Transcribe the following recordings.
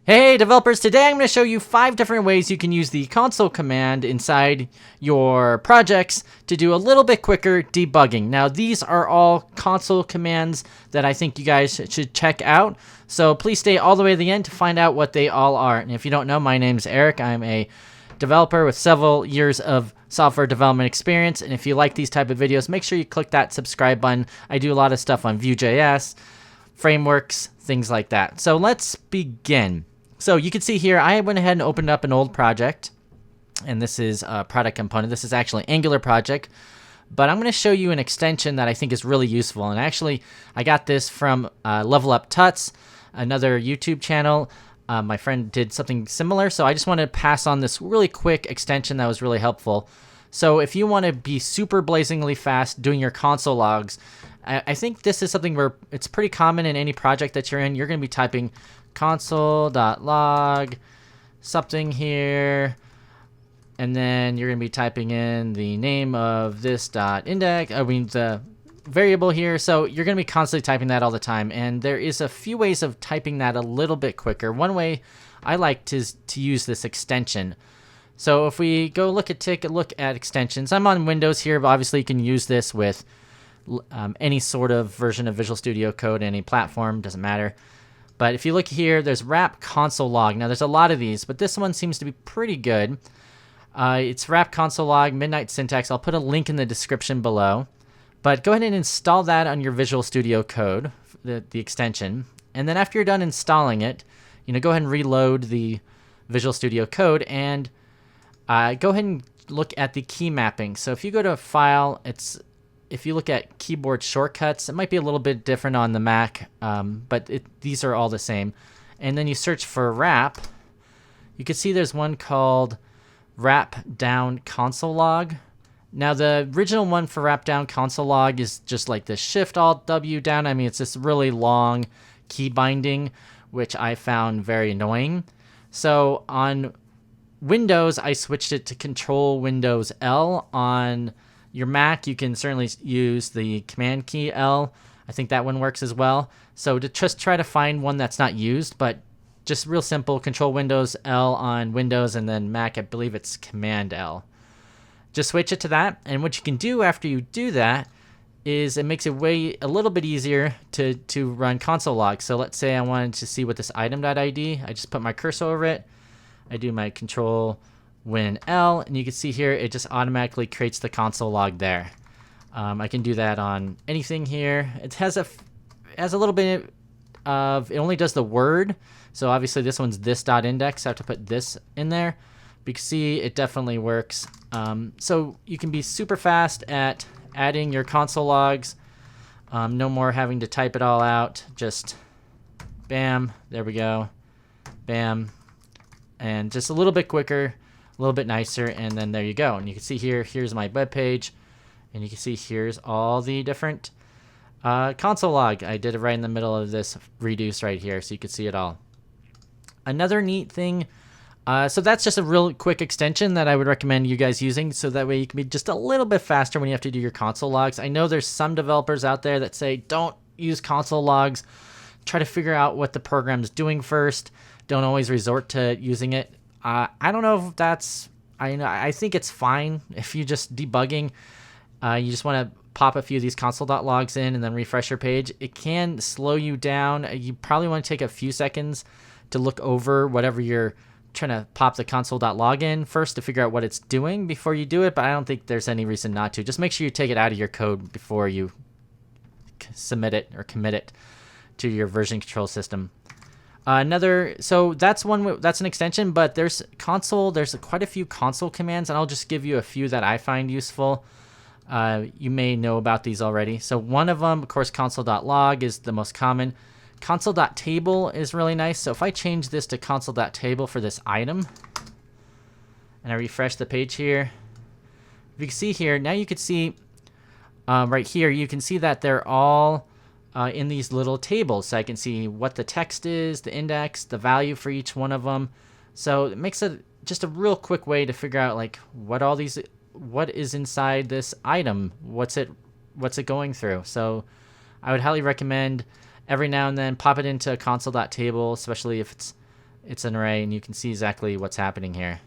Hey developers, today I'm going to show you 5 different ways you can use the console command inside your projects to do a little bit quicker debugging. Now these are all console commands that I think you guys should check out, so please stay all the way to the end to find out what they all are. And if you don't know, my name's Eric. I'm a developer with several years of software development experience, and if you like these type of videos, make sure you click that subscribe button. I do a lot of stuff on Vue.js, frameworks, things like that. So let's begin. So you can see here, I went ahead and opened up an old project, and this is a product component. This is actually an Angular project, but I'm going to show you an extension that I think is really useful. And actually, I got this from Level Up Tuts, another YouTube channel. My friend did something similar, so I just want to pass on this really quick extension that was really helpful. So if you want to be super blazingly fast doing your console logs, I think this is something where it's pretty common in any project that you're in. You're going to be typing Console.Log something here, and then you're going to be typing in the name of this .index, the variable here. So you're going to be constantly typing that all the time, and there is a few ways of typing that a little bit quicker. One way I like to use this extension. So if we go take a look at extensions, I'm on Windows here, but obviously you can use this with any sort of version of Visual Studio Code, any platform, doesn't matter. But if you look here, there's wrap Console.Log. Now there's a lot of these, but this one seems to be pretty good. It's wrap Console.Log, Midnight Syntax. I'll put a link in the description below. But go ahead and install that on your Visual Studio Code, the extension. And then after you're done installing it, go ahead and reload the Visual Studio Code and go ahead and look at the key mapping. So if you go to File, if you look at keyboard shortcuts, it might be a little bit different on the Mac, but these are all the same. And then you search for wrap. You can see there's one called wrap down Console.Log. Now the original one for wrap down Console.Log is just like the Shift-Alt-W down. I mean, it's this really long key binding, which I found very annoying. So on Windows, I switched it to Control-Windows-L. On your Mac, you can certainly use the Command key L. I think that one works as well. So to just try to find one that's not used, but just real simple, Control-Windows-L on Windows, and then Mac, I believe it's Command-L. Just switch it to that, and what you can do after you do that is it makes it a little bit easier to run Console.Log. So let's say I wanted to see what this item.id, I just put my cursor over it, I do my Control-Win-L, and you can see here it just automatically creates the Console.Log there. I can do that on anything here. It has a little bit of, it only does the word, so obviously this one's this.index, so I have to put this in there. But you can see it definitely works. So you can be super fast at adding your console logs. No more having to type it all out. Just bam, there we go. Bam. And just a little bit quicker, a little bit nicer, and then there you go. And you can see here's my web page, and you can see here's all the different console log. I did it right in the middle of this reduce right here, so you can see it all. Another neat thing, so that's just a real quick extension that I would recommend you guys using, so that way you can be just a little bit faster when you have to do your console logs. I know there's some developers out there that say don't use console logs, try to figure out what the program's doing first, don't always resort to using it. I don't know if that's, I think it's fine if you just debugging, you just want to pop a few of these console.logs in and then refresh your page. It can slow you down. You probably want to take a few seconds to look over whatever you're trying to pop the console.log in first to figure out what it's doing before you do it, but I don't think there's any reason not to. Just make sure you take it out of your code before you submit it or commit it to your version control system. So that's an extension, but there's quite a few console commands, and I'll just give you a few that I find useful. You may know about these already. So one of them, of course, console.log is the most common. Console.table is really nice. So if I change this to console.table for this item, and I refresh the page here, if you can see here, now you can see right here, you can see that they're all in these little tables. So I can see what the text is, the index, the value for each one of them. So it makes it just a real quick way to figure out like what is inside this item, what's it going through. So I would highly recommend every now and then pop it into console.table, especially if it's an array, and you can see exactly what's happening here.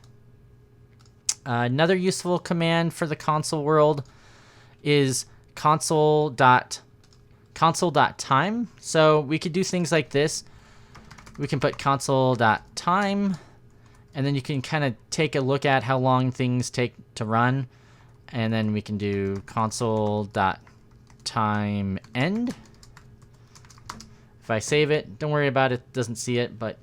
Another useful command for the console world is console.time. So we could do things like this. We can put console.time, and then you can kind of take a look at how long things take to run. And then we can do console.timeEnd. If I save it, don't worry about it, doesn't see it, but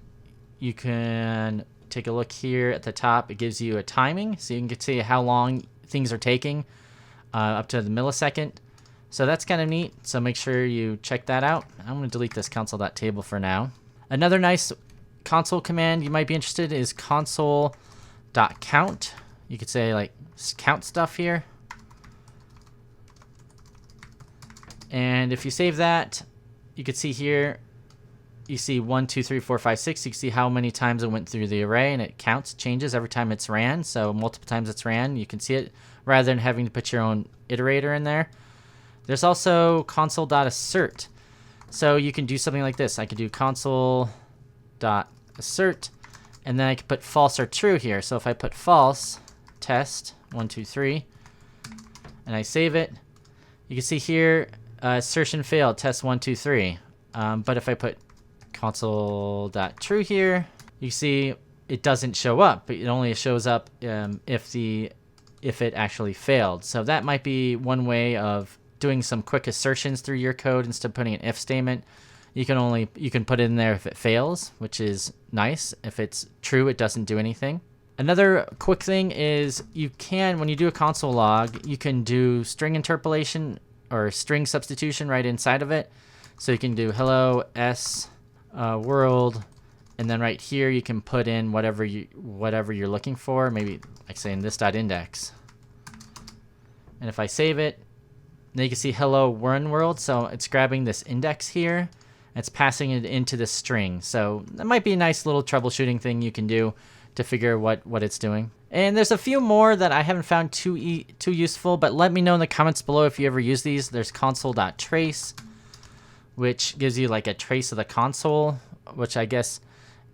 you can take a look here at the top. It gives you a timing, so you can see how long things are taking, up to the millisecond. So that's kind of neat, so make sure you check that out. I'm going to delete this console.table for now. Another nice console command you might be interested in is console.count. You could say like count stuff here. And if you save that, you could see here, you see 1, 2, 3, 4, 5, 6. You can see how many times it went through the array, and it counts, changes every time it's ran. So multiple times it's ran, you can see it rather than having to put your own iterator in there. There's also Console.Assert. So you can do something like this. I could do Console.Assert, and then I could put false or true here. So if I put false, test 1, 2, 3, and I save it, you can see here assertion failed, test 1, 2, 3. But if I put console.true here, you see it doesn't show up, but it only shows up if it actually failed. So that might be one way of doing some quick assertions through your code instead of putting an if statement. You can put it in there if it fails, which is nice. If it's true, it doesn't do anything. Another quick thing is you can, when you do a console log, you can do string interpolation or string substitution right inside of it. So you can do hello s world, and then right here you can put in whatever you're looking for. Maybe like saying this dot index. And if I save it, then you can see hello world. So it's grabbing this index here, and it's passing it into the string. So that might be a nice little troubleshooting thing you can do to figure what it's doing. And there's a few more that I haven't found too useful, but let me know in the comments below if you ever use these. There's console.trace, which gives you like a trace of the console, which I guess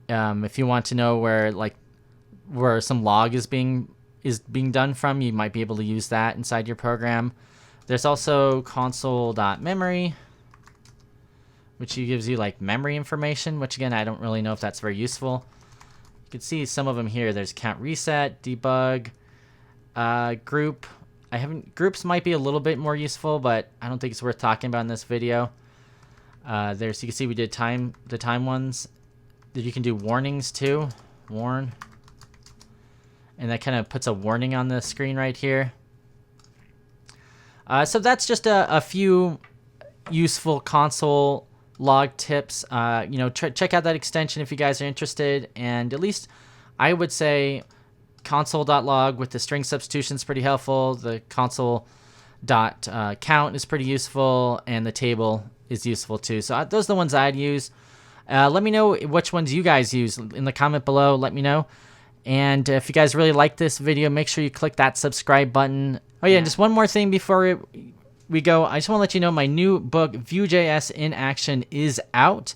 if you want to know where some log is being done from, you might be able to use that inside your program. There's also console.memory, which gives you like memory information, which again, I don't really know if that's very useful. You can see some of them here. There's count reset, debug, group. Groups might be a little bit more useful, but I don't think it's worth talking about in this video. You can see we did the time ones. You can do warnings too, warn. And that kind of puts a warning on the screen right here. So that's just a few useful console log tips. Check out that extension if you guys are interested. And at least I would say Console.Log with the string substitution is pretty helpful. The Console.Count is pretty useful, and the table is useful too. So those are the ones I'd use. Let me know which ones you guys use in the comment below. Let me know. And if you guys really like this video, make sure you click that subscribe button. Oh yeah, and just one more thing before we go. I just want to let you know my new book, Vue.js in Action, is out.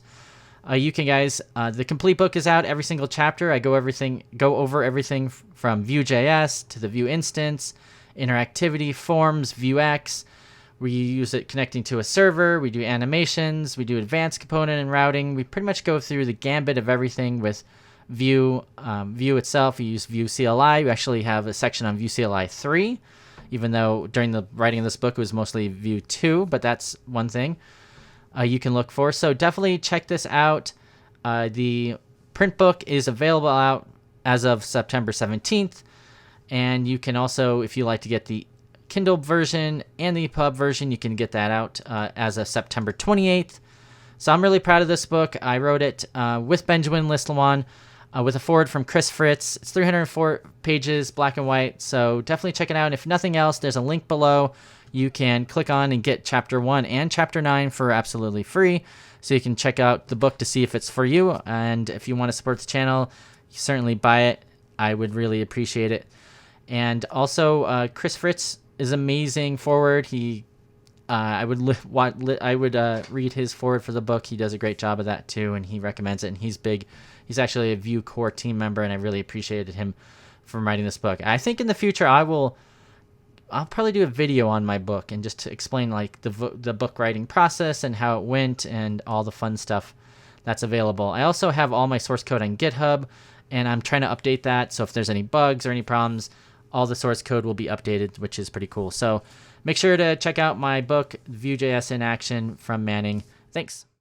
The complete book is out, every single chapter. I go over everything from Vue.js to the Vue instance, interactivity, forms, Vuex. We use it connecting to a server. We do animations. We do advanced component and routing. We pretty much go through the gambit of everything with Vue. Vue itself, we use Vue CLI. We actually have a section on Vue CLI 3, even though during the writing of this book it was mostly Vue 2, but that's one thing you can look for. So definitely check this out. The print book is available out as of September 17th, and you can also, if you like to get the Kindle version and the EPUB version, you can get that out as of September 28th. So I'm really proud of this book. I wrote it with Benjamin Lislawan, with a foreword from Chris Fritz. It's 304 pages, black and white, so definitely check it out. And if nothing else, there's a link below. You can click on and get Chapter 1 and Chapter 9 for absolutely free, so you can check out the book to see if it's for you. And if you want to support the channel, you certainly buy it. I would really appreciate it. And also, Chris Fritz is amazing foreword. I would read his foreword for the book. He does a great job of that too, and he recommends it. And he's big He's actually a Vue core team member, and I really appreciated him from writing this book. I think in the future I'll probably do a video on my book and just to explain like the book writing process and how it went and all the fun stuff that's available. I also have all my source code on GitHub, and I'm trying to update that. So if there's any bugs or any problems, all the source code will be updated, which is pretty cool. So make sure to check out my book, Vue.js in Action from Manning. Thanks.